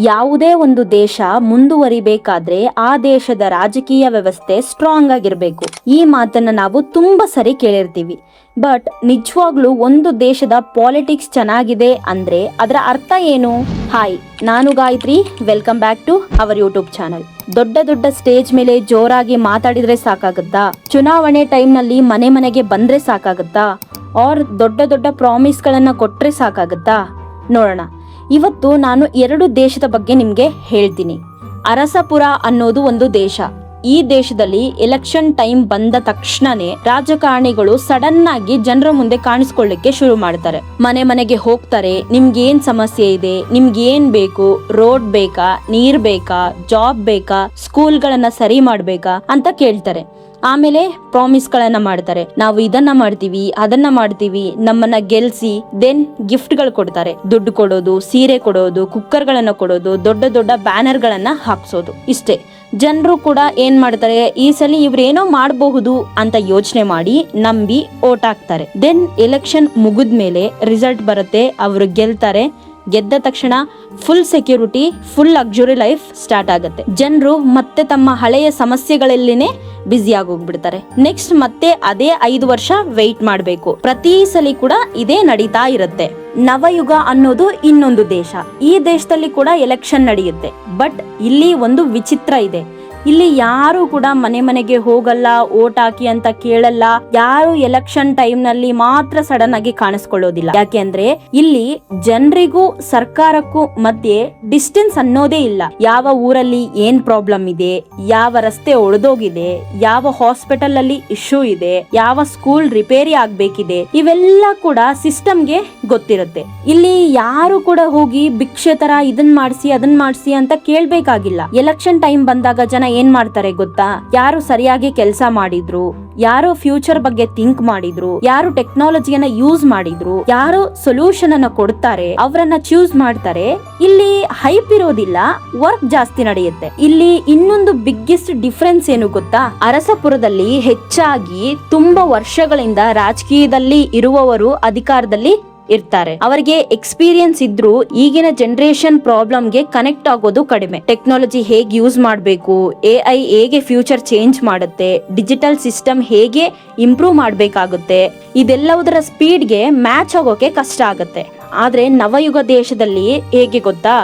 ಯಾವುದೇ ಒಂದು ದೇಶ ಮುಂದುವರಿಬೇಕಾದ್ರೆ ಆ ದೇಶದ ರಾಜಕೀಯ ವ್ಯವಸ್ಥೆ ಸ್ಟ್ರಾಂಗ್ ಆಗಿರ್ಬೇಕು. ಈ ಮಾತನ್ನ ನಾವು ತುಂಬಾ ಸರಿ ಕೇಳಿರ್ತೀವಿ. ಬಟ್ ನಿಜವಾಗ್ಲೂ ಒಂದು ದೇಶದ ಪಾಲಿಟಿಕ್ಸ್ ಚೆನ್ನಾಗಿದೆ ಅಂದ್ರೆ ಅದರ ಅರ್ಥ ಏನು? ಹಾಯ್, ನಾನು Gayatri. Welcome back to our YouTube channel. ದೊಡ್ಡ ದೊಡ್ಡ ಸ್ಟೇಜ್ ಮೇಲೆ ಜೋರಾಗಿ ಮಾತಾಡಿದ್ರೆ ಸಾಕಾಗುತ್ತಾ? ಚುನಾವಣೆ ಟೈಮ್ ನಲ್ಲಿ ಮನೆ ಮನೆಗೆ ಬಂದ್ರೆ ಸಾಕಾಗುತ್ತಾ? ಆರ್ ದೊಡ್ಡ ದೊಡ್ಡ ಪ್ರಾಮಿಸ್ ಗಳನ್ನ ಕೊಟ್ರೆ ಸಾಕಾಗುತ್ತಾ? ನೋಡೋಣ. ಇವತ್ತು ನಾನು 2 ದೇಶದ ಬಗ್ಗೆ ನಿಮ್ಗೆ ಹೇಳ್ತೀನಿ. ಅರಸಪುರ ಅನ್ನೋದು ಒಂದು ದೇಶ. ಈ ದೇಶದಲ್ಲಿ ಎಲೆಕ್ಷನ್ ಟೈಮ್ ಬಂದ ತಕ್ಷಣನೇ ರಾಜಕಾರಣಿಗಳು ಸಡನ್ ಆಗಿ ಜನರ ಮುಂದೆ ಕಾಣಿಸ್ಕೊಳ್ಳಿಕ್ಕೆ ಶುರು ಮಾಡ್ತಾರೆ. ಮನೆ ಮನೆಗೆ ಹೋಗ್ತಾರೆ. ನಿಮ್ಗೆ ಏನ್ ಸಮಸ್ಯೆ ಇದೆ, ನಿಮ್ಗೆ ಏನ್ ಬೇಕು, ರೋಡ್ ಬೇಕಾ, ನೀರ್ ಬೇಕಾ, ಜಾಬ್ ಬೇಕಾ, ಸ್ಕೂಲ್ಗಳನ್ನ ಸರಿ ಮಾಡ್ಬೇಕಾ ಅಂತ ಕೇಳ್ತಾರೆ. ಆಮೇಲೆ ಪ್ರಾಮಿಸ್ ಗಳನ್ನ ಮಾಡ್ತಾರೆ. ನಾವು ಇದನ್ನ ಮಾಡ್ತೀವಿ, ಅದನ್ನ ಮಾಡ್ತೀವಿ, ನಮ್ಮನ್ನ ಗೆಲ್ಸಿ. ದೆನ್ ಗಿಫ್ಟ್ ಗಳು ಕೊಡ್ತಾರೆ. ದುಡ್ಡು ಕೊಡೋದು, ಸೀರೆ ಕೊಡೋದು, ಕುಕ್ಕರ್ ಗಳನ್ನ ಕೊಡೋದು, ದೊಡ್ಡ ದೊಡ್ಡ ಬ್ಯಾನರ್ ಗಳನ್ನ ಹಾಕ್ಸೋದು. ಇಷ್ಟೇ. ಜನರು ಕೂಡ ಏನ್ ಮಾಡ್ತಾರೆ, ಈ ಸಲ ಇವ್ರೇನೋ ಮಾಡಬಹುದು ಅಂತ ಯೋಚನೆ ಮಾಡಿ ನಂಬಿ ಓಟ್ ಹಾಕ್ತಾರೆ. ದೆನ್ ಎಲೆಕ್ಷನ್ ಮುಗಿದ್ಮೇಲೆ ರಿಸಲ್ಟ್ ಬರುತ್ತೆ, ಅವರು ಗೆಲ್ತಾರೆ. ಗೆದ್ದ ತಕ್ಷಣ full security, full luxury life start ಆಗುತ್ತೆ. ಜನರು ಮತ್ತೆ ತಮ್ಮ ಹಳೆಯ ಸಮಸ್ಯೆಗಳಲ್ಲಿನೇ ಬ್ಯುಸಿ ಆಗೋಗ್ಬಿಡ್ತಾರೆ. ನೆಕ್ಸ್ಟ್ ಮತ್ತೆ ಅದೇ 5 ವರ್ಷ ವೆಯ್ಟ್ ಮಾಡಬೇಕು. ಪ್ರತಿ ಸಲ ಕೂಡ ಇದೇ ನಡೀತಾ ಇರುತ್ತೆ. ನವಯುಗ ಅನ್ನೋದು ಇನ್ನೊಂದು ದೇಶ. ಈ ದೇಶದಲ್ಲಿ ಕೂಡ ಎಲೆಕ್ಷನ್ ನಡೆಯುತ್ತೆ. ಬಟ್ ಇಲ್ಲಿ ಒಂದು ವಿಚಿತ್ರ ಇದೆ. ಇಲ್ಲಿ ಯಾರು ಕೂಡ ಮನೆ ಮನೆಗೆ ಹೋಗಲ್ಲ, ಓಟ್ ಹಾಕಿ ಅಂತ ಕೇಳಲ್ಲ. ಯಾರು ಎಲೆಕ್ಷನ್ ಟೈಮ್ ನಲ್ಲಿ ಮಾತ್ರ ಸಡನ್ ಆಗಿ ಕಾಣಿಸ್ಕೊಳ್ಳೋದಿಲ್ಲ. ಯಾಕೆಂದ್ರೆ ಇಲ್ಲಿ ಜನರಿಗೂ ಸರ್ಕಾರಕ್ಕೂ ಮಧ್ಯೆ ಡಿಸ್ಟೆನ್ಸ್ ಅನ್ನೋದೇ ಇಲ್ಲ. ಯಾವ ಊರಲ್ಲಿ ಏನ್ ಪ್ರಾಬ್ಲಮ್ ಇದೆ, ಯಾವ ರಸ್ತೆ ಒಡೆದೋಗಿದೆ, ಯಾವ ಹಾಸ್ಪಿಟಲ್ ಅಲ್ಲಿ ಇಶ್ಯೂ ಇದೆ, ಯಾವ ಸ್ಕೂಲ್ ರಿಪೇರಿ ಆಗ್ಬೇಕಿದೆ, ಇವೆಲ್ಲ ಕೂಡ ಸಿಸ್ಟಮ್ಗೆ ಗೊತ್ತಿರುತ್ತೆ. ಇಲ್ಲಿ ಯಾರು ಕೂಡ ಹೋಗಿ ಭಿಕ್ಷೆ ತರ ಇದನ್ ಮಾಡ್ಸಿ ಅದನ್ ಮಾಡ್ಸಿ ಅಂತ ಕೇಳ್ಬೇಕಾಗಿಲ್ಲ. ಎಲೆಕ್ಷನ್ ಟೈಮ್ ಬಂದಾಗ ಜನ ಏನ್ ಮಾಡ್ತಾರೆ ಗೊತ್ತಾ? ಯಾರು ಸರಿಯಾಗಿ ಕೆಲಸ ಮಾಡಿದ್ರು, ಯಾರು ಫ್ಯೂಚರ್ ಬಗ್ಗೆ ಥಿಂಕ್ ಮಾಡಿದ್ರು, ಯಾರು ಟೆಕ್ನಾಲಜಿಯನ್ನ ಯೂಸ್ ಮಾಡಿದ್ರು, ಯಾರು ಸೊಲ್ಯೂಷನ್ ಅನ್ನ ಕೊಡ್ತಾರೆ, ಅವರನ್ನ ಚೂಸ್ ಮಾಡ್ತಾರೆ. ಇಲ್ಲಿ ಹೈಪ್ ಇರೋದಿಲ್ಲ, ವರ್ಕ್ ಜಾಸ್ತಿ ನಡೆಯುತ್ತೆ. ಇಲ್ಲಿ ಇನ್ನೊಂದು ಬಿಗ್ಗೆಸ್ಟ್ ಡಿಫರೆನ್ಸ್ ಏನು ಗೊತ್ತಾ? ಅರಸಪುರದಲ್ಲಿ ಹೆಚ್ಚಾಗಿ ತುಂಬಾ ವರ್ಷಗಳಿಂದ ರಾಜಕೀಯದಲ್ಲಿ ಇರುವವರು ಅಧಿಕಾರದಲ್ಲಿ ಇರ್ತಾರೆ. ಅವರಿಗೆ ಎಕ್ಸ್ಪೀರಿಯನ್ಸ್ ಇದ್ರು ಈಗಿನ ಜನರೇಷನ್ ಪ್ರಾಬ್ಲಮ್ಗೆ ಕನೆಕ್ಟ್ ಆಗೋದು ಕಡಿಮೆ. ಟೆಕ್ನಾಲಜಿ ಹೇಗೆ ಯೂಸ್ ಮಾಡಬೇಕು, AI ಹೇಗೆ ಫ್ಯೂಚರ್ ಚೇಂಜ್ ಮಾಡುತ್ತೆ, ಡಿಜಿಟಲ್ ಸಿಸ್ಟಮ್ ಹೇಗೆ ಇಂಪ್ರೂವ್ ಮಾಡಬೇಕಾಗುತ್ತೆ, ಇದೆಲ್ಲದರ ಸ್ಪೀಡ್ಗೆ ಮ್ಯಾಚ್ ಆಗೋಕೆ ಕಷ್ಟ ಆಗುತ್ತೆ. ಆದ್ರೆ ನವಯುಗ ದೇಶದಲ್ಲಿ ಹೇಗೆ ಗೊತ್ತಾ?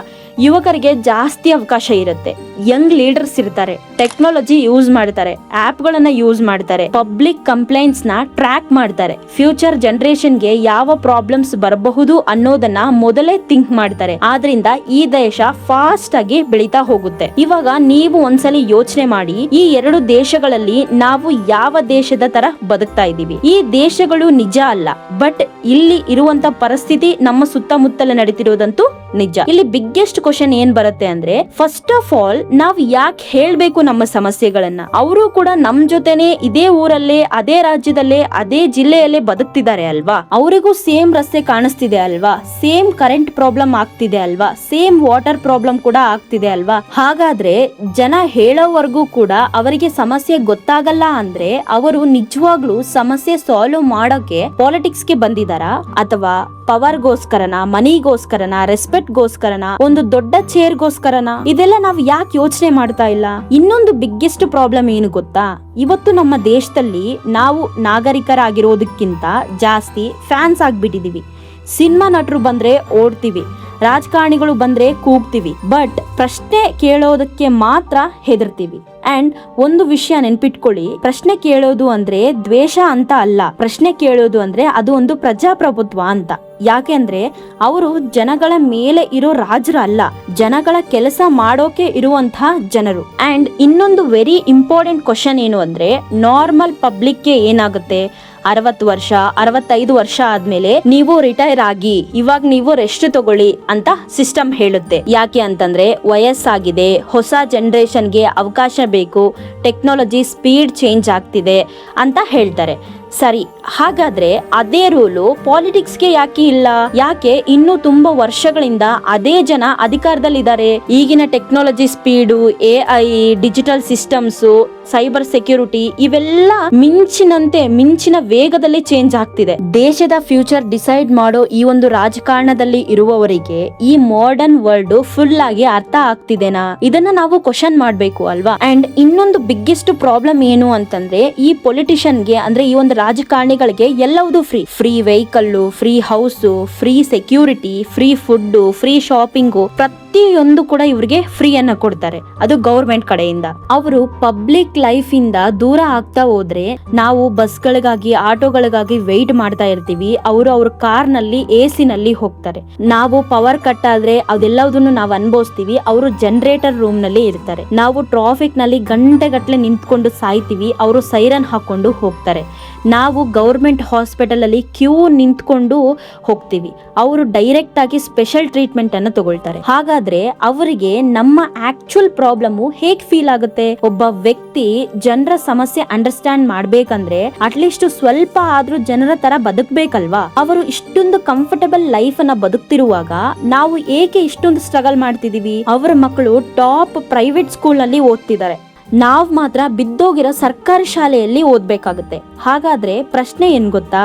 ಯುವಕರಿಗೆ ಜಾಸ್ತಿ ಅವಕಾಶ ಇರುತ್ತೆ. ಯಂಗ್ ಲೀಡರ್ಸ್ ಇರ್ತಾರೆ. ಟೆಕ್ನಾಲಜಿ ಯೂಸ್ ಮಾಡ್ತಾರೆ, ಆಪ್ ಗಳನ್ನ ಯೂಸ್ ಮಾಡ್ತಾರೆ, ಪಬ್ಲಿಕ್ ಕಂಪ್ಲೇಂಟ್ಸ್ ನ ಟ್ರ್ಯಾಕ್ ಮಾಡ್ತಾರೆ. ಫ್ಯೂಚರ್ ಜನರೇಷನ್ಗೆ ಯಾವ ಪ್ರಾಬ್ಲಮ್ಸ್ ಬರಬಹುದು ಅನ್ನೋದನ್ನ ಮೊದಲೇ ಥಿಂಕ್ ಮಾಡ್ತಾರೆ. ಆದ್ರಿಂದ ಈ ದೇಶ ಫಾಸ್ಟ್ ಆಗಿ ಬೆಳೀತಾ ಹೋಗುತ್ತೆ. ಇವಾಗ ನೀವು ಒಂದ್ಸಲಿ ಯೋಚನೆ ಮಾಡಿ, ಈ 2 ದೇಶಗಳಲ್ಲಿ ನಾವು ಯಾವ ದೇಶದ ತರ ಬದುಕ್ತಾ ಇದೀವಿ? ಈ ದೇಶಗಳು ನಿಜ ಅಲ್ಲ, ಬಟ್ ಇಲ್ಲಿ ಇರುವಂತ ಪರಿಸ್ಥಿತಿ ನಮ್ಮ ಸುತ್ತಮುತ್ತಲ ನಡೀತಿರೋದಂತೂ ನಿಜ. ಇಲ್ಲಿ ಬಿಗ್ಗೆಸ್ಟ್ ಕ್ವಶನ್ ಏನ್ ಬರುತ್ತೆ ಅಂದ್ರೆ, ಫಸ್ಟ್ ಆಫ್ ಆಲ್ ನಾವ್ ಯಾಕೆ ಹೇಳ್ಬೇಕು ನಮ್ಮ ಸಮಸ್ಯೆಗಳನ್ನ? ಅವರು ಕೂಡ ನಮ್ ಜೊತೆನೆ ಇದೇ ಊರಲ್ಲೇ, ಅದೇ ರಾಜ್ಯದಲ್ಲೇ, ಅದೇ ಜಿಲ್ಲೆಯಲ್ಲೇ ಬದುಕ್ತಿದ್ದಾರೆ ಅಲ್ವಾ? ಅವರಿಗೂ ಸೇಮ್ ರಸ್ತೆ ಕಾಣಿಸ್ತಿದೆ ಅಲ್ವಾ? ಸೇಮ್ ಕರೆಂಟ್ ಪ್ರಾಬ್ಲಮ್ ಆಗ್ತಿದೆ ಅಲ್ವಾ? ಸೇಮ್ ವಾಟರ್ ಪ್ರಾಬ್ಲಮ್ ಕೂಡ ಆಗ್ತಿದೆ ಅಲ್ವಾ? ಹಾಗಾದ್ರೆ ಜನ ಹೇಳೋವರೆಗೂ ಕೂಡ ಅವರಿಗೆ ಸಮಸ್ಯೆ ಗೊತ್ತಾಗಲ್ಲ ಅಂದ್ರೆ ಅವರು ನಿಜವಾಗ್ಲೂ ಸಮಸ್ಯೆ ಸಾಲ್ವ್ ಮಾಡೋಕೆ ಪಾಲಿಟಿಕ್ಸ್ ಗೆ ಬಂದಿದಾರಾ? ಅಥವಾ ಪವರ್ಗೋಸ್ಕರನ, ಮನಿಗೋಸ್ಕರನ, ರೆಸ್ಪೆಕ್ಟ್ಗೋಸ್ಕರನ, ಒಂದು ದೊಡ್ಡ ಚೇರ್ಗೋಸ್ಕರನ? ಇದೆಲ್ಲ ನಾವು ಯಾಕೆ ಯೋಚನೆ ಮಾಡ್ತಾ ಇಲ್ಲ? ಇನ್ನೊಂದು ಬಿಗ್ಗೆಸ್ಟ್ ಪ್ರಾಬ್ಲಮ್ ಏನು ಗೊತ್ತಾ? ಇವತ್ತು ನಮ್ಮ ದೇಶದಲ್ಲಿ ನಾವು ನಾಗರಿಕರಾಗಿರೋದಕ್ಕಿಂತ ಜಾಸ್ತಿ ಫ್ಯಾನ್ಸ್ ಆಗ್ಬಿಟ್ಟಿದೀವಿ. ಸಿನಿಮಾ ನಟರು ಬಂದ್ರೆ ಓಡ್ತೀವಿ, ರಾಜಕಾರಣಿಗಳು ಬಂದ್ರೆ ಕೂಗ್ತೀವಿ. ಬಟ್ ಪ್ರಶ್ನೆ ಕೇಳೋದಕ್ಕೆ ಮಾತ್ರ ಹೆದರ್ತೀವಿ. ಅಂಡ್ ಒಂದು ವಿಷಯ ನೆನ್ಪಿಟ್ಕೊಳ್ಳಿ, ಪ್ರಶ್ನೆ ಕೇಳೋದು ಅಂದ್ರೆ ದ್ವೇಷ ಅಂತ ಅಲ್ಲ. ಪ್ರಶ್ನೆ ಕೇಳೋದು ಅಂದ್ರೆ ಅದು ಒಂದು ಪ್ರಜಾಪ್ರಭುತ್ವ ಅಂತ. ಯಾಕೆಂದ್ರೆ ಅವರು ಜನಗಳ ಮೇಲೆ ಇರೋ ರಾಜರು ಅಲ್ಲ, ಜನಗಳ ಕೆಲಸ ಮಾಡೋಕೆ ಇರುವಂತಹ ಜನರು. ಅಂಡ್ ಇನ್ನೊಂದು ವೆರಿ ಇಂಪಾರ್ಟೆಂಟ್ ಕ್ವಶನ್ ಏನು ಅಂದ್ರೆ, ನಾರ್ಮಲ್ ಪಬ್ಲಿಕ್ಗೆ ಏನಾಗುತ್ತೆ? 60 ವರ್ಷ 65 ವರ್ಷ ಆದ್ಮೇಲೆ ನೀವು ರಿಟೈರ್ ಆಗಿ, ಇವಾಗ ನೀವು ರೆಸ್ಟ್ ತಗೊಳ್ಳಿ ಅಂತ ಸಿಸ್ಟಮ್ ಹೇಳುತ್ತೆ. ಯಾಕೆ ಅಂತಂದ್ರೆ ವಯಸ್ಸಾಗಿದೆ, ಹೊಸ ಜನರೇಷನ್ಗೆ ಅವಕಾಶ ಬೇಕು, ಟೆಕ್ನಾಲಜಿ ಸ್ಪೀಡ್ ಚೇಂಜ್ ಆಗ್ತಿದೆ ಅಂತ ಹೇಳ್ತಾರೆ. ಸರಿ, ಹಾಗಾದ್ರೆ ಅದೇ ರೂಲು ಪಾಲಿಟಿಕ್ಸ್ಗೆ ಯಾಕೆ ಇಲ್ಲ? ಯಾಕೆ ಇನ್ನು ತುಂಬಾ ವರ್ಷಗಳಿಂದ ಅದೇ ಜನ ಅಧಿಕಾರದಲ್ಲಿದ್ದಾರೆ? ಈಗಿನ technology speed, AI, digital systems cyber security ಇವೆಲ್ಲ ಮಿಂಚಿನ ವೇಗದಲ್ಲಿ ಚೇಂಜ್ ಆಗ್ತಿದೆ. ದೇಶದ ಫ್ಯೂಚರ್ ಡಿಸೈಡ್ ಮಾಡೋ ಈ ಒಂದು ರಾಜಕಾರಣದಲ್ಲಿ ಇರುವವರಿಗೆ ಈ ಮಾಡರ್ನ್ ವರ್ಲ್ಡ್ ಫುಲ್ ಆಗಿ ಅರ್ಥ ಆಗ್ತಿದೆನಾ, ಇದನ್ನ ನಾವು ಕ್ವಶನ್ ಮಾಡ್ಬೇಕು ಅಲ್ವಾ. ಅಂಡ್ ಇನ್ನೊಂದು ಬಿಗ್ಗೆಸ್ಟ್ ಪ್ರಾಬ್ಲಮ್ ಏನು ಅಂತಂದ್ರೆ, ಈ ಪೊಲಿಟಿಷಿಯನ್ಗೆ ಅಂದ್ರೆ ಈ ಒಂದು ರಾಜಕಾರಣಿಗಳಿಗೆ ಎಲ್ಲವೂ free vehicle, free house, free security, free food, free shopping, ಪ್ರತಿಯೊಂದು ಕೂಡ ಇವ್ರಿಗೆ ಫ್ರೀ ಅನ್ನ ಕೊಡ್ತಾರೆ, ಅದು ಗೌರ್ಮೆಂಟ್ ಕಡೆಯಿಂದ. ಅವರು ಪಬ್ಲಿಕ್ ಲೈಫ್ ಇಂದ ದೂರ ಆಗ್ತಾ ಹೋದ್ರೆ ನಾವು ಬಸ್ಗಳಿಗಾಗಿ ಆಟೋಗಳಿಗಾಗಿ ವೆಯ್ಟ್ ಮಾಡ್ತಾ ಇರ್ತೀವಿ, ಅವರು ಅವ್ರ ಕಾರ್ ನಲ್ಲಿ AC ನಲ್ಲಿ ಹೋಗ್ತಾರೆ. ನಾವು ಪವರ್ ಕಟ್ ಆದ್ರೆ ಅದೆಲ್ಲದನ್ನು ನಾವು ಅನುಭವಿಸ್ತೀವಿ, ಅವರು ಜನರೇಟರ್ ರೂಮ್ ನಲ್ಲಿ ಇರ್ತಾರೆ. ನಾವು ಟ್ರಾಫಿಕ್ ನಲ್ಲಿ ಗಂಟೆಗಟ್ಟಲೆ ನಿಂತ್ಕೊಂಡು ಸಾಯ್ತೀವಿ, ಅವರು ಸೈರನ್ ಹಾಕೊಂಡು ಹೋಗ್ತಾರೆ. ನಾವು ಗೌರ್ಮೆಂಟ್ ಹಾಸ್ಪಿಟಲ್ ಅಲ್ಲಿ ಕ್ಯೂ ನಿಂತ್ಕೊಂಡು ಹೋಗ್ತೀವಿ, ಅವರು ಡೈರೆಕ್ಟ್ ಆಗಿ ಸ್ಪೆಷಲ್ ಟ್ರೀಟ್ಮೆಂಟ್ ಅನ್ನು ತಗೊಳ್ತಾರೆ. ಹಾಗಾದ್ರೆ ಅವರಿಗೆ ನಮ್ಮ ಆಕ್ಚುಯಲ್ ಪ್ರಾಬ್ಲಮ್ ಹೇಗ್ ಫೀಲ್ ಆಗುತ್ತೆ? ಒಬ್ಬ ವ್ಯಕ್ತಿ ಜನರ ಸಮಸ್ಯೆ ಅಂಡರ್ಸ್ಟ್ಯಾಂಡ್ ಮಾಡ್ಬೇಕಂದ್ರೆ ಅಟ್ಲೀಸ್ಟ್ ಸ್ವಲ್ಪ ಆದ್ರೂ ಜನರ ತರ ಬದುಕ್ಬೇಕಲ್ವಾ. ಅವರು ಇಷ್ಟೊಂದು ಕಂಫರ್ಟಬಲ್ ಲೈಫ್ ಅನ್ನ ಬದುಕ್ತಿರುವಾಗ ನಾವು ಏಕೆ ಇಷ್ಟೊಂದು ಸ್ಟ್ರಗಲ್ ಮಾಡ್ತಿದೀವಿ? ಅವರ ಮಕ್ಕಳು ಟಾಪ್ ಪ್ರೈವೇಟ್ ಸ್ಕೂಲ್ ಅಲ್ಲಿ ಓದ್ತಿದ್ದಾರೆ, ನಾವ್ ಮಾತ್ರ ಬಿದ್ದೋಗಿರೋ ಸರ್ಕಾರಿ ಶಾಲೆಯಲ್ಲಿ ಓದ್ಬೇಕಾಗುತ್ತೆ. ಹಾಗಾದ್ರೆ ಪ್ರಶ್ನೆ ಏನ್ ಗೊತ್ತಾ,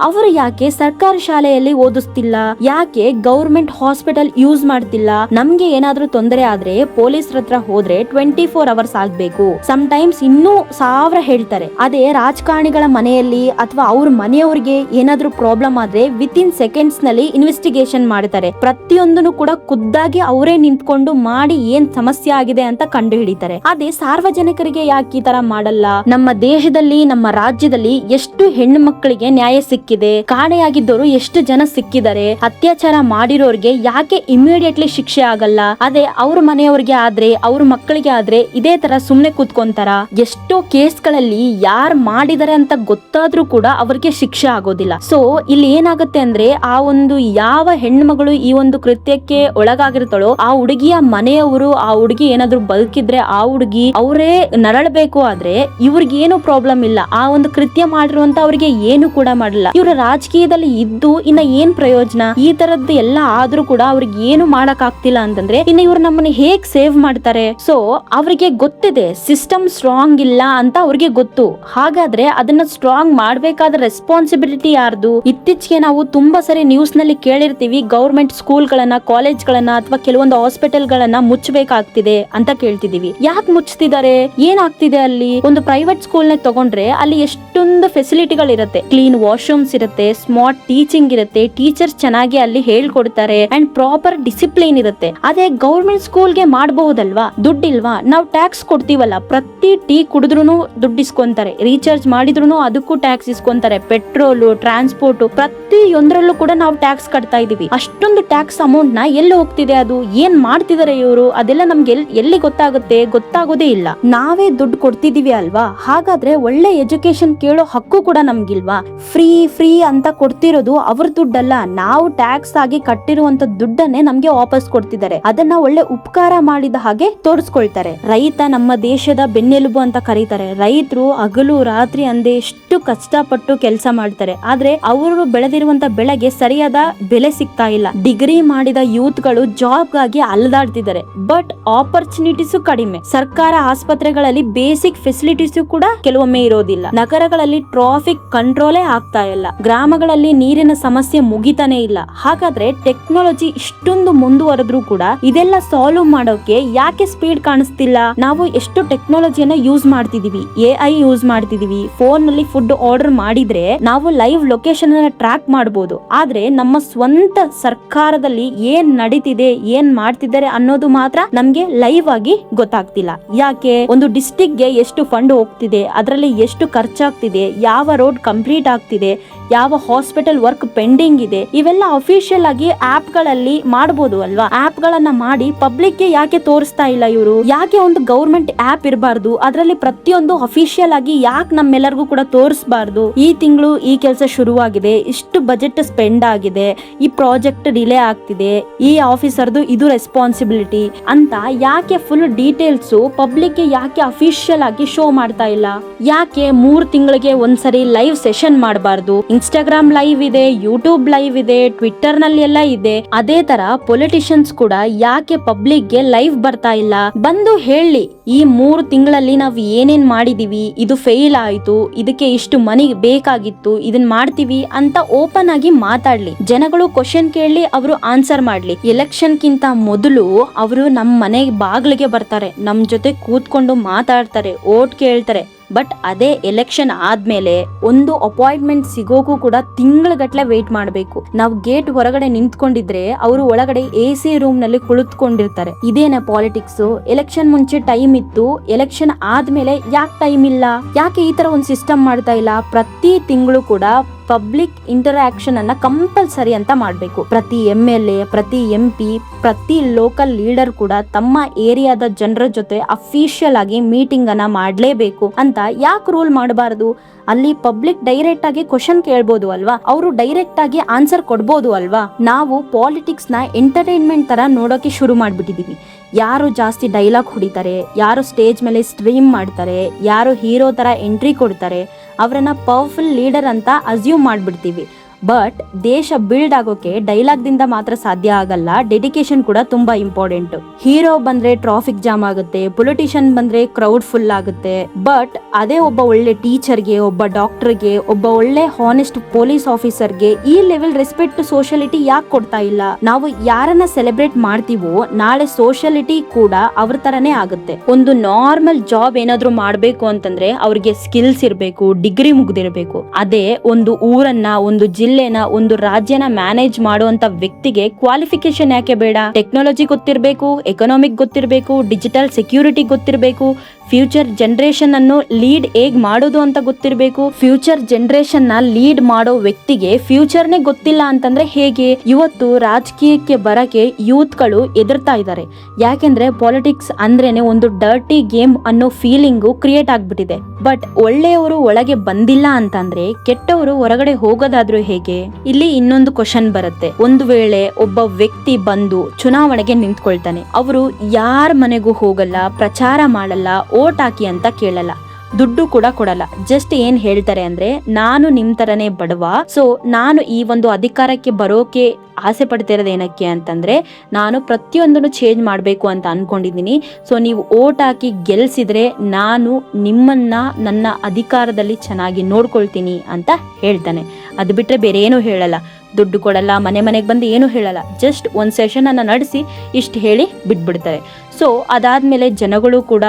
ಅವರು ಯಾಕೆ ಸರ್ಕಾರಿ ಶಾಲೆಯಲ್ಲಿ ಓದಿಸ್ತಿಲ್ಲ? ಯಾಕೆ ಗೌರ್ಮೆಂಟ್ ಹಾಸ್ಪಿಟಲ್ ಯೂಸ್ ಮಾಡ್ತಿಲ್ಲ? ನಮ್ಗೆ ಏನಾದ್ರೂ ತೊಂದರೆ ಆದ್ರೆ ಪೊಲೀಸರ ಹತ್ರ ಹೋದ್ರೆ 24 hours ಆಗ್ಬೇಕು, ಸಮ್ ಟೈಮ್ಸ್ ಇನ್ನೂ 1000 ಹೇಳ್ತಾರೆ. ಅದೇ ರಾಜಕಾರಣಿಗಳ ಮನೆಯಲ್ಲಿ ಅಥವಾ ಅವ್ರ ಮನೆಯವ್ರಿಗೆ ಏನಾದ್ರೂ ಪ್ರಾಬ್ಲಮ್ ಆದ್ರೆ ವಿತಿನ್ ಸೆಕೆಂಡ್ಸ್ ನಲ್ಲಿ ಇನ್ವೆಸ್ಟಿಗೇಷನ್ ಮಾಡ್ತಾರೆ. ಪ್ರತಿಯೊಂದನ್ನು ಕೂಡ ಖುದ್ದಾಗಿ ಅವರೇ ನಿಂತ್ಕೊಂಡು ಮಾಡಿ ಏನ್ ಸಮಸ್ಯೆ ಆಗಿದೆ ಅಂತ ಕಂಡು ಹಿಡಿತಾರೆ. ಅದೇ ಸಾರ್ವಜನಿಕರಿಗೆ ಯಾಕೆ ಈ ತರ ಮಾಡಲ್ಲ? ನಮ್ಮ ದೇಶದಲ್ಲಿ, ನಮ್ಮ ರಾಜ್ಯದಲ್ಲಿ ಎಷ್ಟು ಹೆಣ್ಣು ಮಕ್ಕಳಿಗೆ ನ್ಯಾಯ ಸಿಕ್ಕಿದೆ? ಕಾಣೆಯಾಗಿದ್ದವರು ಎಷ್ಟು ಜನ ಸಿಕ್ಕಿದ್ದಾರೆ? ಅತ್ಯಾಚಾರ ಮಾಡಿರೋರ್ಗೆ ಯಾಕೆ ಇಮಿಡಿಯೇಟ್ಲಿ ಶಿಕ್ಷೆ ಆಗಲ್ಲ? ಅದೇ ಅವ್ರ ಮನೆಯವ್ರಿಗೆ ಆದ್ರೆ, ಅವ್ರ ಮಕ್ಕಳಿಗೆ ಆದ್ರೆ ಇದೇ ತರ ಸುಮ್ನೆ ಕೂತ್ಕೊಂತಾರ? ಎಷ್ಟೋ ಕೇಸ್ಗಳಲ್ಲಿ ಯಾರು ಮಾಡಿದಾರೆ ಅಂತ ಗೊತ್ತಾದ್ರೂ ಕೂಡ ಅವ್ರಿಗೆ ಶಿಕ್ಷೆ ಆಗೋದಿಲ್ಲ. ಸೊ ಇಲ್ಲಿ ಏನಾಗುತ್ತೆ ಅಂದ್ರೆ, ಆ ಒಂದು ಯಾವ ಹೆಣ್ಣು ಮಗಳು ಈ ಒಂದು ಕೃತ್ಯಕ್ಕೆ ಒಳಗಾಗಿರ್ತಾಳೋ ಆ ಹುಡುಗಿಯ ಮನೆಯವರು, ಆ ಹುಡುಗಿ ಏನಾದ್ರು ಬದುಕಿದ್ರೆ ಆ ಹುಡುಗಿ ಅವರೇ ನರಳಬೇಕು. ಆದ್ರೆ ಇವ್ರಿಗೆ ಏನು ಪ್ರಾಬ್ಲಮ್ ಇಲ್ಲ, ಆ ಒಂದು ಕೃತ್ಯ ಮಾಡಿರುವಂತ ಅವ್ರಿಗೆ ಏನು ಕೂಡ ಮಾಡಲ್ಲ. ಇವ್ರ ರಾಜಕೀಯದಲ್ಲಿ ಇದ್ದು ಇನ್ನ ಏನ್ ಪ್ರಯೋಜನ? ಈ ತರದ್ದು ಎಲ್ಲ ಆದ್ರೂ ಕೂಡ ಅವ್ರಿಗೆ ಏನು ಮಾಡಕ್ ಆಗ್ತಿಲ್ಲ ಅಂತಂದ್ರೆ ಇನ್ನು ಇವ್ರು ನಮ್ಮನ್ನ ಹೇಗ್ ಸೇವ್ ಮಾಡ್ತಾರೆ? ಸೊ ಅವ್ರಿಗೆ ಗೊತ್ತಿದೆ ಸಿಸ್ಟಮ್ ಸ್ಟ್ರಾಂಗ್ ಇಲ್ಲ ಅಂತ ಅವ್ರಿಗೆ ಗೊತ್ತು. ಹಾಗಾದ್ರೆ ಅದನ್ನ ಸ್ಟ್ರಾಂಗ್ ಮಾಡ್ಬೇಕಾದ ರೆಸ್ಪಾನ್ಸಿಬಿಲಿಟಿ ಯಾರ್ದು? ಇತ್ತೀಚೆಗೆ ನಾವು ತುಂಬಾ ಸರಿ ನ್ಯೂಸ್ ನಲ್ಲಿ ಕೇಳಿರ್ತೀವಿ, ಗೌರ್ಮೆಂಟ್ ಸ್ಕೂಲ್ ಗಳನ್ನ, ಕಾಲೇಜ್ ಗಳನ್ನ ಅಥವಾ ಕೆಲವೊಂದು ಹಾಸ್ಪಿಟಲ್ ಗಳನ್ನ ಮುಚ್ಚಬೇಕಾಗ್ತಿದೆ ಅಂತ ಕೇಳ್ತಿದೀವಿ. ಯಾಕೆ ಮುಚ್ತಿದ್ದಾರೆ? ಏನಾಗ್ತಿದೆ ಅಲ್ಲಿ? ಒಂದು ಪ್ರೈವೇಟ್ ಸ್ಕೂಲ್ ನ ತಗೊಂಡ್ರೆ ಅಲ್ಲಿ ಎಷ್ಟೊಂದು ಫೆಸಿಲಿಟಿಗಳಿರುತ್ತೆ, ಕ್ಲೀನ್ ವಾಶ್ರೂಮ್ಸ್ ಇರುತ್ತೆ, ಸ್ಮಾರ್ಟ್ ಟೀಚಿಂಗ್ ಇರುತ್ತೆ, ಟೀಚರ್ಸ್ ಚೆನ್ನಾಗಿ ಅಲ್ಲಿ ಹೇಳ್ಕೊಡ್ತಾರೆ ಅಂಡ್ ಪ್ರಾಪರ್ ಡಿಸಿಪ್ಲಿನ್ ಇರುತ್ತೆ. ಅದೇ ಗೌರ್ಮೆಂಟ್ ಸ್ಕೂಲ್ಗೆ ಮಾಡಬಹುದಲ್ವಾ? ದುಡ್ಡಿಲ್ವಾ? ನಾವು ಟ್ಯಾಕ್ಸ್ ಕೊಡ್ತೀವಲ್ಲ, ಪ್ರತಿ ಟೀ ಕುಡಿದ್ರು ದುಡ್ಡು ಇಸ್ಕೊಂತಾರೆ, ರೀಚಾರ್ಜ್ ಮಾಡಿದ್ರು ಅದಕ್ಕೂ ಟ್ಯಾಕ್ಸ್ ಇಸ್ಕೊಂತಾರೆ, ಪೆಟ್ರೋಲ್, ಟ್ರಾನ್ಸ್ಪೋರ್ಟ್, ಪ್ರತಿಯೊಂದರಲ್ಲೂ ಕೂಡ ನಾವು ಟ್ಯಾಕ್ಸ್ ಕಟ್ತಾ ಇದೀವಿ. ಅಷ್ಟೊಂದು ಟ್ಯಾಕ್ಸ್ ಅಮೌಂಟ್ ನ ಎಲ್ಲಿ ಹೋಗ್ತಿದೆ? ಅದು ಏನ್ ಮಾಡ್ತಿದ್ದಾರೆ ಇವರು? ಅದೆಲ್ಲ ನಮ್ಗೆ ಎಲ್ಲಿ ಗೊತ್ತಾಗುತ್ತೆ? ಗೊತ್ತಾಗೋದೇ ಇಲ್ಲ. ನಾವೇ ದುಡ್ಡು ಕೊಡ್ತಿದೀವಿ ಅಲ್ವಾ? ಹಾಗಾದ್ರೆ ಒಳ್ಳೆ ಎಜುಕೇಶನ್ ಕೇಳೋ ಹಕ್ಕು ಕೂಡ ನಮ್ಗಿಲ್ವಾ? ಫ್ರೀ ಅಂತ ಕೊಡ್ತಿರೋದು ಅವ್ರ ದುಡ್ಡಲ್ಲ, ನಾವು ಟ್ಯಾಕ್ಸ್ ಆಗಿ ಕಟ್ಟಿರುವಂತ ದುಡ್ಡನ್ನೇ ನಮ್ಗೆ ವಾಪಸ್ ಕೊಡ್ತಿದ್ದಾರೆ. ಅದನ್ನ ಒಳ್ಳೆ ಉಪಕಾರ ಮಾಡಿದ ಹಾಗೆ ತೋರಿಸ್ಕೊಳ್ತಾರೆ. ರೈತ ನಮ್ಮ ದೇಶದ ಬೆನ್ನೆಲುಬು ಅಂತ ಕರೀತಾರೆ. ರೈತರು ಹಗಲು ರಾತ್ರಿ ಅಂದೇ ಎಷ್ಟು ಕಷ್ಟಪಟ್ಟು ಕೆಲಸ ಮಾಡ್ತಾರೆ, ಆದ್ರೆ ಅವರು ಬೆಳೆದಿರುವಂತ ಬೆಳೆಗೆ ಸರಿಯಾದ ಬೆಲೆ ಸಿಗ್ತಾ ಇಲ್ಲ. ಡಿಗ್ರಿ ಮಾಡಿದ ಯೂತ್ ಗಳು ಜಾಬ್ ಗಾಗಿ ಅಲದಾಡ್ತಿದ್ದಾರೆ, ಬಟ್ ಆಪರ್ಚುನಿಟೀಸ್ ಕಡಿಮೆ. ಸರ್ಕಾರ ಆಸ್ಪತ್ರೆಗಳಲ್ಲಿ ಬೇಸಿಕ್ ಫೆಸಿಲಿಟೀಸ್ ಕೂಡ ಕೆಲವೊಮ್ಮೆ ಇರೋದಿಲ್ಲ. ನಗರಗಳಲ್ಲಿ ಟ್ರಾಫಿಕ್ ಕಂಟ್ರೋಲೇ ಆಗ್ತಾ ಇಲ್ಲ. ಗ್ರಾಮಗಳಲ್ಲಿ ನೀರಿನ ಸಮಸ್ಯೆ ಮುಗಿತಾನೆ ಇಲ್ಲ. ಹಾಗಾದ್ರೆ ಟೆಕ್ನಾಲಜಿ ಇಷ್ಟೊಂದು ಮುಂದುವರೆದ್ರೂ ಕೂಡ ಇದೆಲ್ಲ ಸಾಲ್ವ್ ಮಾಡೋಕೆ ಯಾಕೆ ಸ್ಪೀಡ್ ಕಾಣಿಸ್ತಿಲ್ಲ? ನಾವು ಎಷ್ಟು ಟೆಕ್ನಾಲಜಿಯನ್ನ ಯೂಸ್ ಮಾಡ್ತಿದೀವಿ, AI ಯೂಸ್ ಮಾಡ್ತಿದೀವಿ. ಫೋನ್ ನಲ್ಲಿ ಫುಡ್ ಆರ್ಡರ್ ಮಾಡಿದ್ರೆ ನಾವು ಲೈವ್ ಲೊಕೇಶನ್ ಅನ್ನ ಟ್ರ್ಯಾಕ್ ಮಾಡಬಹುದು. ಆದ್ರೆ ನಮ್ಮ ಸ್ವಂತ ಸರ್ಕಾರದಲ್ಲಿ ಏನ್ ನಡೀತಿದೆ, ಏನ್ ಮಾಡ್ತಿದ್ದಾರೆ ಅನ್ನೋದು ಮಾತ್ರ ನಮ್ಗೆ ಲೈವ್ ಆಗಿ ಗೊತ್ತಾಗ್ತಿಲ್ಲ. ಯಾಕೆ? ಒಂದು ಡಿಸ್ಟ್ರಿಕ್ಟ್ ಗೆ ಎಷ್ಟು ಫಂಡ್ ಹೋಗ್ತಿದೆ, ಅದರಲ್ಲಿ ಎಷ್ಟು ಖರ್ಚಾಗ್ತಿದೆ, ಯಾವ ರೋಡ್ ಕಂಪ್ಲೀಟ್ ಆಗ್ತಿದೆ, ಯಾವ ಹಾಸ್ಪಿಟಲ್ ವರ್ಕ್ ಪೆಂಡಿಂಗ್ ಇದೆ, ಇವೆಲ್ಲ ಅಫಿಷಿಯಲ್ ಆಗಿ ಆಪ್ ಗಳಲ್ಲಿ ಮಾಡಬಹುದು ಅಲ್ವಾ? ಆಪ್ ಗಳನ್ನ ಮಾಡಿ ಪಬ್ಲಿಕ್ ಗೆ ಯಾಕೆ ತೋರಿಸ್ತಾ ಇಲ್ಲ ಇವರು? ಯಾಕೆ ಒಂದು ಗೌರ್ಮೆಂಟ್ ಆಪ್ ಇರಬಾರ್ದು? ಅದರಲ್ಲಿ ಪ್ರತಿಯೊಂದು ಅಫಿಷಿಯಲ್ ಆಗಿ ಯಾಕೆ ನಮ್ಮೆಲ್ಲರಿಗೂ ಕೂಡ ತೋರಿಸಬಾರ್ದು? ಈ ತಿಂಗಳು ಈ ಕೆಲಸ ಶುರುವಾಗಿದೆ, ಇಷ್ಟು ಬಜೆಟ್ ಸ್ಪೆಂಡ್ ಆಗಿದೆ, ಈ ಪ್ರಾಜೆಕ್ಟ್ ಡಿಲೇ ಆಗ್ತಿದೆ, ಈ ಆಫೀಸರ್ದು ಇದು ರೆಸ್ಪಾನ್ಸಿಬಿಲಿಟಿ ಅಂತ ಯಾಕೆ ಫುಲ್ ಡೀಟೇಲ್ಸ್ ಪಬ್ಲಿಕ್ ಬಗ್ಗೆ ಯಾಕೆ ಅಫಿಷಿಯಲ್ ಆಗಿ ಶೋ ಮಾಡ್ತಾ ಇಲ್ಲ? ಯಾಕೆ 3 ತಿಂಗಳಿಗೆ ಒಂದ್ಸರಿ ಲೈವ್ ಸೆಷನ್ ಮಾಡಬಾರ್ದು? ಇನ್ಸ್ಟಾಗ್ರಾಮ್ ಲೈವ್ ಇದೆ, ಯೂಟ್ಯೂಬ್ ಲೈವ್ ಇದೆ, ಟ್ವಿಟ್ಟರ್ ನಲ್ಲಿ ಎಲ್ಲ ಇದೆ. ಅದೇ ತರ ಪೊಲಿಟಿಷಿಯನ್ಸ್ ಕೂಡ ಯಾಕೆ ಪಬ್ಲಿಕ್ ಗೆ ಲೈವ್ ಬರ್ತಾ ಇಲ್ಲ? ಬಂದು ಹೇಳಿ, ಈ 3 ತಿಂಗಳಲ್ಲಿ ನಾವು ಏನೇನ್ ಮಾಡಿದೀವಿ, ಇದು ಫೇಲ್ ಆಯ್ತು, ಇದಕ್ಕೆ ಇಷ್ಟು ಮನಿ ಬೇಕಾಗಿತ್ತು, ಇದನ್ ಮಾಡ್ತೀವಿ ಅಂತ ಓಪನ್ ಆಗಿ ಮಾತಾಡ್ಲಿ. ಜನಗಳು ಕ್ವಶನ್ ಕೇಳಿ ಅವರು ಆನ್ಸರ್ ಮಾಡ್ಲಿ. ಎಲೆಕ್ಷನ್ ಕಿಂತ ಮೊದಲು ಅವರು ನಮ್ಮ ಮನೆ ಬಾಗ್ಲಿಗೆ ಬರ್ತಾರೆ, ನಮ್ ಜೊತೆ ಕೂತ್ಕೊಂಡು ಮಾತಾಡ್ತಾರೆ, ಓಟ್ ಕೇಳ್ತಾರೆ. ಬಟ್ ಅದೇ ಎಲೆಕ್ಷನ್ ಆದ್ಮೇಲೆ ಒಂದು ಅಪಾಯಿಂಟ್ಮೆಂಟ್ ಸಿಗೋಕು ಕೂಡ ತಿಂಗಳಗಟ್ಲೆ ವೇಟ್ ಮಾಡಬೇಕು. ನಾವು ಗೇಟ್ ಹೊರಗಡೆ ನಿಂತ್ಕೊಂಡಿದ್ರೆ ಅವರು ಒಳಗಡೆ AC ರೂಮ್ ನಲ್ಲಿ ಕುಳಿತುಕೊಂಡಿರ್ತಾರೆ. ಇದೇನ ಪಾಲಿಟಿಕ್ಸ್? ಎಲೆಕ್ಷನ್ ಮುಂಚೆ ಟೈಮ್ ಇತ್ತು, ಎಲೆಕ್ಷನ್ ಆದ್ಮೇಲೆ ಯಾಕೆ ಟೈಮ್ ಇಲ್ಲ? ಯಾಕೆ ಈ ತರ ಒಂದು ಸಿಸ್ಟಮ್ ಮಾಡ್ತಾ ಇಲ್ಲ? ಪ್ರತಿ ತಿಂಗಳು ಕೂಡ ಪಬ್ಲಿಕ್ ಇಂಟರಾಕ್ಷನ್ ಅನ್ನ ಕಂಪಲ್ಸರಿ ಅಂತ ಮಾಡಬೇಕು. ಪ್ರತಿ MLA, ಪ್ರತಿ MP, ಪ್ರತಿ ಲೋಕಲ್ ಲೀಡರ್ ಕೂಡ ತಮ್ಮ ಏರಿಯಾದ ಜನರ ಜೊತೆ ಅಫಿಷಿಯಲ್ ಆಗಿ ಮೀಟಿಂಗ್ ಅನ್ನ ಮಾಡಲೇಬೇಕು ಅಂತ ಯಾಕೆ ರೂಲ್ ಮಾಡಬಾರದು? ಅಲ್ಲಿ ಪಬ್ಲಿಕ್ ಡೈರೆಕ್ಟ್ ಆಗಿ ಕ್ವಶನ್ ಕೇಳ್ಬೋದು ಅಲ್ವಾ, ಅವರು ಡೈರೆಕ್ಟ್ ಆಗಿ ಆನ್ಸರ್ ಕೊಡ್ಬೋದು ಅಲ್ವಾ. ನಾವು ಪಾಲಿಟಿಕ್ಸ್ ನ ಎಂಟರ್ಟೈನ್ಮೆಂಟ್ ತರ ನೋಡೋಕೆ ಶುರು ಮಾಡ್ಬಿಟ್ಟಿದೀವಿ. ಯಾರು ಜಾಸ್ತಿ ಡೈಲಾಗ್ ಹೊಡಿತಾರೆ, ಯಾರು ಸ್ಟೇಜ್ ಮೇಲೆ ಸ್ಟ್ರೀಮ್ ಮಾಡ್ತಾರೆ, ಯಾರು ಹೀರೋ ತರ ಎಂಟ್ರಿ ಕೊಡ್ತಾರೆ, ಅವರನ್ನ ಪವರ್ಫುಲ್ ಲೀಡರ್ ಅಂತ ಅಸ್ಯೂಮ್ ಮಾಡ್ಬಿಡ್ತೀವಿ. ಬಟ್ ದೇಶ ಬಿಲ್ಡ್ ಆಗೋಕೆ ಡೈಲಾಗ್ ದಿಂದ ಮಾತ್ರ ಸಾಧ್ಯ ಆಗಲ್ಲ, ಡೆಡಿಕೇಶನ್ ಕೂಡ ತುಂಬಾ ಇಂಪಾರ್ಟೆಂಟ್. ಹೀರೋ ಬಂದ್ರೆ ಟ್ರಾಫಿಕ್ ಜಾಮ್ ಆಗುತ್ತೆ, ಪೊಲಿಟಿಷಿಯನ್ ಬಂದ್ರೆ ಕ್ರೌಡ್ ಫುಲ್ ಆಗುತ್ತೆ. ಬಟ್ ಅದೇ ಒಬ್ಬ ಒಳ್ಳೆ ಟೀಚರ್ಗೆ, ಒಬ್ಬ ಡಾಕ್ಟರ್ಗೆ, ಒಬ್ಬ ಒಳ್ಳೆ ಹಾನೆಸ್ಟ್ ಪೊಲೀಸ್ ಆಫೀಸರ್ಗೆ ಈ ಲೆವೆಲ್ ರೆಸ್ಪೆಕ್ಟ್ ಸೋಷಿಯಾಲಿಟಿ ಯಾಕೆ ಕೊಡ್ತಾ ಇಲ್ಲ? ನಾವು ಯಾರನ್ನ ಸೆಲೆಬ್ರೇಟ್ ಮಾಡ್ತೀವೋ ನಾಳೆ ಸೋಷಿಯಾಲಿಟಿ ಕೂಡ ಅವ್ರ ತರನೇ ಆಗುತ್ತೆ. ಒಂದು ನಾರ್ಮಲ್ ಜಾಬ್ ಏನಾದ್ರು ಮಾಡ್ಬೇಕು ಅಂತಂದ್ರೆ ಅವ್ರಿಗೆ ಸ್ಕಿಲ್ಸ್ ಇರ್ಬೇಕು, ಡಿಗ್ರಿ ಮುಗ್ದಿರ್ಬೇಕು. ಅದೇ ಒಂದು ಊರನ್ನ, ಒಂದು ಜಿಲ್ಲೆನ, ಒಂದು ರಾಜ್ಯನ ಮ್ಯಾನೇಜ್ ಮಾಡುವಂತ ವ್ಯಕ್ತಿಗೆ ಕ್ವಾಲಿಫಿಕೇಶನ್ ಯಾಕೆ ಬೇಡ? ಟೆಕ್ನಾಲಜಿ ಗೊತ್ತಿರಬೇಕು, ಎಕನಾಮಿಕ್ ಗೊತ್ತಿರಬೇಕು, ಡಿಜಿಟಲ್ ಸೆಕ್ಯೂರಿಟಿ ಗೊತ್ತಿರಬೇಕು, ಫ್ಯೂಚರ್ ಜನರೇಷನ್ ಅನ್ನು ಲೀಡ್ ಹೇಗ್ ಮಾಡೋದು ಅಂತ ಗೊತ್ತಿರಬೇಕು. ಫ್ಯೂಚರ್ ಜನರೇಷನ್ ನ ಲೀಡ್ ಮಾಡೋ ವ್ಯಕ್ತಿಗೆ ಫ್ಯೂಚರ್ನೇ ಗೊತ್ತಿಲ್ಲ ಅಂತಂದ್ರೆ ಹೇಗೆ? ಇವತ್ತು ರಾಜಕೀಯಕ್ಕೆ ಬರಕ್ಕೆ ಯೂತ್ ಗಳು ಎದುರ್ತಾ ಇದ್ದಾರೆ. ಯಾಕೆಂದ್ರೆ ಪಾಲಿಟಿಕ್ಸ್ ಅಂದ್ರೇನೆ ಒಂದು ಡರ್ಟಿ ಗೇಮ್ ಅನ್ನೋ ಫೀಲಿಂಗು ಕ್ರಿಯೇಟ್ ಆಗ್ಬಿಟ್ಟಿದೆ. ಬಟ್ ಒಳ್ಳೆಯವರು ಒಳಗೆ ಬಂದಿಲ್ಲ ಅಂತಂದ್ರೆ ಕೆಟ್ಟವರು ಹೊರಗಡೆ ಹೋಗೋದಾದ್ರೂ ಹೇಗೆ? ಇಲ್ಲಿ ಇನ್ನೊಂದು ಕ್ವಶನ್ ಬರುತ್ತೆ. ಒಂದು ವೇಳೆ ಒಬ್ಬ ವ್ಯಕ್ತಿ ಬಂದು ಚುನಾವಣೆಗೆ ನಿಂತ್ಕೊಳ್ತಾನೆ, ಅವರು ಯಾರ ಮನೆಗೂ ಹೋಗಲ್ಲ, ಪ್ರಚಾರ ಮಾಡಲ್ಲ, ಓಟ್ ಹಾಕಿ ಅಂತ ಕೇಳಲ್ಲ, ದುಡ್ಡು ಕೂಡ ಕೊಡಲ್ಲ. ಜಸ್ಟ್ ಏನ್ ಹೇಳ್ತಾರೆ ಅಂದ್ರೆ, ನಾನು ನಿಮ್ ತರನೇ ಬಡವ, ಸೊ ನಾನು ಈ ಒಂದು ಅಧಿಕಾರಕ್ಕೆ ಬರೋಕೆ ಆಸೆ ಪಡ್ತಿರೋದು ಏನಕ್ಕೆ ಅಂತಂದ್ರೆ ನಾನು ಪ್ರತಿಯೊಂದನ್ನು ಚೇಂಜ್ ಮಾಡಬೇಕು ಅಂತ ಅನ್ಕೊಂಡಿದ್ದೀನಿ. ಸೊ ನೀವು ಓಟ್ ಹಾಕಿ ಗೆಲ್ಸಿದ್ರೆ ನಾನು ನಿಮ್ಮನ್ನ ನನ್ನ ಅಧಿಕಾರದಲ್ಲಿ ಚೆನ್ನಾಗಿ ನೋಡ್ಕೊಳ್ತೀನಿ ಅಂತ ಹೇಳ್ತಾನೆ. ಅದು ಬಿಟ್ರೆ ಬೇರೆ ಏನು ಹೇಳಲ್ಲ, ದುಡ್ಡು ಕೊಡಲ್ಲ, ಮನೆಗೆ ಬಂದು ಏನು ಹೇಳಲ್ಲ. ಜಸ್ಟ್ ಒಂದು ಸೆಷನ್ ಅನ್ನ ನಡೆಸಿ ಇಷ್ಟು ಹೇಳಿ ಬಿಟ್ಬಿಡ್ತಾರೆ. ಸೊ ಅದಾದ್ಮೇಲೆ ಜನಗಳು ಕೂಡ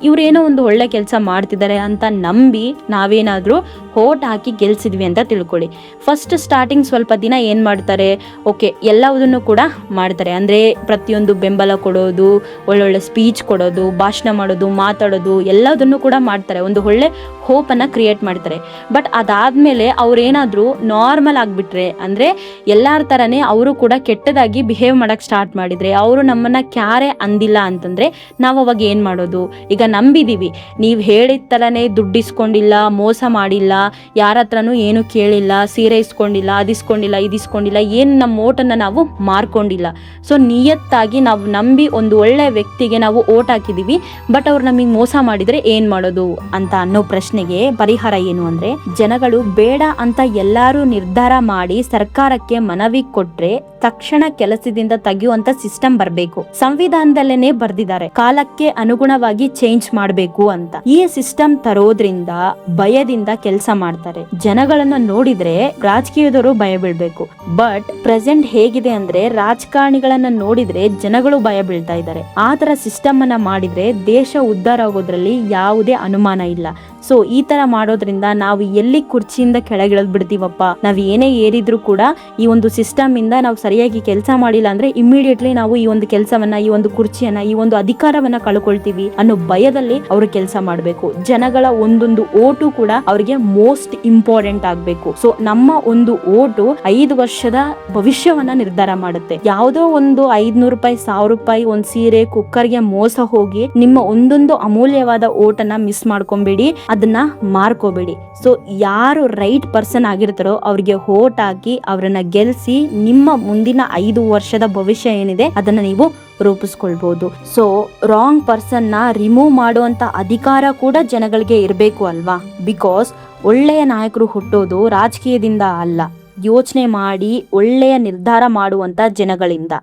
ಇವ್ರೇನೋ ಒಂದು ಒಳ್ಳೆ ಕೆಲಸ ಮಾಡ್ತಿದ್ದಾರೆ ಅಂತ ನಂಬಿ ನಾವೇನಾದ್ರೂ ಓಟ್ ಹಾಕಿ ಗೆಲ್ಸಿದ್ವಿ ಅಂತ ತಿಳ್ಕೊಳ್ಳಿ. ಫಸ್ಟ್ ಸ್ಟಾರ್ಟಿಂಗ್ ಸ್ವಲ್ಪ ದಿನ ಏನ್ ಮಾಡ್ತಾರೆ, ಓಕೆ ಎಲ್ಲವುದನ್ನು ಕೂಡ ಮಾಡ್ತಾರೆ. ಅಂದ್ರೆ ಪ್ರತಿಯೊಂದು ಬೆಂಬಲ ಕೊಡೋದು, ಒಳ್ಳೊಳ್ಳೆ ಸ್ಪೀಚ್ ಕೊಡೋದು, ಭಾಷಣ ಮಾಡೋದು, ಮಾತಾಡೋದು ಎಲ್ಲದನ್ನು ಕೂಡ ಮಾಡ್ತಾರೆ. ಒಂದು ಒಳ್ಳೆ ಹೋಪ್ ಅನ್ನ ಕ್ರಿಯೇಟ್ ಮಾಡ್ತಾರೆ. ಬಟ್ ಅದಾದ್ಮೇಲೆ ಅವ್ರೇನಾದ್ರೂ ನಾರ್ಮಲ್ ಆಗ್ಬಿಟ್ರೆ, ಅಂದ್ರೆ ಎಲ್ಲಾರ ತರನೇ ಅವರು ಕೂಡ ಕೆಟ್ಟದಾಗಿ ಬಿಹೇವ್ ಮಾಡಕ್ ಸ್ಟಾರ್ಟ್ ಮಾಡಿದ್ರೆ, ಅವರು ನಮ್ಮನ್ನ ಕ್ಯಾರೆ ಅಂದಿಲ್ಲ ಅಂತಂದ್ರೆ ನಾವು ಅವಾಗ ಏನ್ ಮಾಡೋದು? ಈಗ ನಂಬಿದೀವಿ, ನೀವ್ ಹೇಳಿದ ತರನೇ ದುಡ್ಡು ಇಸ್ಕೊಂಡಿಲ್ಲ, ಮೋಸ ಮಾಡಿಲ್ಲ, ಯಾರ ಹತ್ರನೂ ಏನು ಕೇಳಿಲ್ಲ, ಸೀರೆ ಇಸ್ಕೊಂಡಿಲ್ಲ, ಅದಿಸ್ಕೊಂಡಿಲ್ಲ, ಇದಿಸ್ಕೊಂಡಿಲ್ಲ, ಏನು ನಮ್ಮ ಓಟನ್ನ ನಾವು ಮಾರ್ಕೊಂಡಿಲ್ಲ. ಸೊ ನಿಯತ್ತಾಗಿ ನಾವು ನಂಬಿ ಒಂದು ಒಳ್ಳೆ ವ್ಯಕ್ತಿಗೆ ನಾವು ಓಟ್ ಹಾಕಿದೀವಿ, ಬಟ್ ಅವ್ರು ನಮಗೆ ಮೋಸ ಮಾಡಿದ್ರೆ ಏನ್ ಮಾಡೋದು ಅಂತ ಅನ್ನೋ ಪ್ರಶ್ನೆಗೆ ಪರಿಹಾರ ಏನು ಅಂದ್ರೆ, ಜನಗಳು ಬೇಡ ಅಂತ ಎಲ್ಲಾರು ನಿರ್ಧಾರ ಮಾಡಿ ಸರ್ಕಾರಕ್ಕೆ ಮನವಿ ಕೊಟ್ರೆ ತಕ್ಷಣ ಕೆಲಸದಿಂದ ತೆಗೆಯುವಂತ ಸಿಸ್ಟಮ್ ಬರಬೇಕು. ಸಂವಿಧಾನದಲ್ಲೇನೆ ಬರ್ದಿದ್ದಾರೆ, ಕಾಲಕ್ಕೆ ಅನುಗುಣವಾಗಿ ಚೇಂಜ್ ಮಾಡಬೇಕು ಅಂತ. ಈ ಸಿಸ್ಟಮ್ ತರೋದ್ರಿಂದ ಭಯದಿಂದ ಕೆಲಸ ಮಾಡ್ತಾರೆ. ಜನಗಳನ್ನ ನೋಡಿದ್ರೆ ರಾಜಕೀಯದವರು ಭಯ ಬೀಳ್ಬೇಕು. ಬಟ್ ಪ್ರೆಸೆಂಟ್ ಹೇಗಿದೆ ಅಂದ್ರೆ, ರಾಜಕಾರಣಿಗಳನ್ನ ನೋಡಿದ್ರೆ ಜನಗಳು ಭಯ ಬೀಳ್ತಾ ಇದ್ದಾರೆ. ಆ ತರ ಸಿಸ್ಟಮ್ ಅನ್ನ ಮಾಡಿದ್ರೆ ದೇಶ ಉದ್ಧಾರ ಆಗೋದ್ರಲ್ಲಿ ಯಾವುದೇ ಅನುಮಾನ ಇಲ್ಲ. ಸೊ ಈ ತರ ಮಾಡೋದ್ರಿಂದ ನಾವು ಎಲ್ಲಿ ಕುರ್ಚಿಯಿಂದ ಕೆಳಗಿಳಿದ್ ಬಿಡ್ತೀವಪ್ಪ, ನಾವ್ ಏನೇ ಏರಿದ್ರು ಕೂಡ ಈ ಒಂದು ಸಿಸ್ಟಮ್ ಇಂದ ನಾವು ಸರಿಯಾಗಿ ಕೆಲಸ ಮಾಡಿಲ್ಲ ಅಂದ್ರೆ ಇಮಿಡಿಯೇಟ್ಲಿ ನಾವು ಈ ಒಂದು ಕೆಲಸವನ್ನ, ಈ ಒಂದು ಕುರ್ಚಿಯನ್ನ, ಈ ಒಂದು ಅಧಿಕಾರವನ್ನ ಕಳ್ಕೊಳ್ತೀವಿ ಅನ್ನೋ ಭಯದಲ್ಲಿ ಅವರು ಕೆಲಸ ಮಾಡ್ಬೇಕು. ಜನಗಳ ಒಂದೊಂದು ಓಟು ಕೂಡ ಅವರಿಗೆ ಮೋಸ್ಟ್ ಇಂಪಾರ್ಟೆಂಟ್ ಆಗ್ಬೇಕು. ಸೊ ನಮ್ಮ ಒಂದು ಓಟು 5 ವರ್ಷದ ಭವಿಷ್ಯವನ್ನ ನಿರ್ಧಾರ ಮಾಡುತ್ತೆ. ಯಾವುದೋ ಒಂದು 500 ರೂಪಾಯಿ, 1000 ರೂಪಾಯಿ ಒಂದ್ ಸೀರೆ, ಕುಕ್ಕರ್ಗೆ ಮೋಸ ಹೋಗಿ ನಿಮ್ಮ ಒಂದೊಂದು ಅಮೂಲ್ಯವಾದ ಓಟನ್ನ ಮಿಸ್ ಮಾಡ್ಕೊಂಬೇಡಿ, ಅದನ್ನ ಮಾರ್ಕೋಬೇಡಿ. ಸೊ ಯಾರು ರೈಟ್ ಪರ್ಸನ್ ಆಗಿರ್ತಾರೋ ಅವ್ರಿಗೆ ಓಟ್ ಹಾಕಿ ಅವರನ್ನ ಗೆಲ್ಸಿ ನಿಮ್ಮ ಮುಂದಿನ 5 ವರ್ಷದ ಭವಿಷ್ಯ ಏನಿದೆ ಅದನ್ನ ನೀವು ರೂಪಿಸ್ಕೊಳ್ಬೋದು. ಸೊ ರಾಂಗ್ ಪರ್ಸನ್ನ ರಿಮೂವ್ ಮಾಡುವಂತ ಅಧಿಕಾರ ಕೂಡ ಜನಗಳಿಗೆ ಇರಬೇಕು ಅಲ್ವಾ? ಬಿಕಾಸ್ ಒಳ್ಳೆಯ ನಾಯಕರು ಹುಟ್ಟೋದು ರಾಜಕೀಯದಿಂದ ಅಲ್ಲ, ಯೋಚನೆ ಮಾಡಿ ಒಳ್ಳೆಯ ನಿರ್ಧಾರ ಮಾಡುವಂತ ಜನಗಳಿಂದ.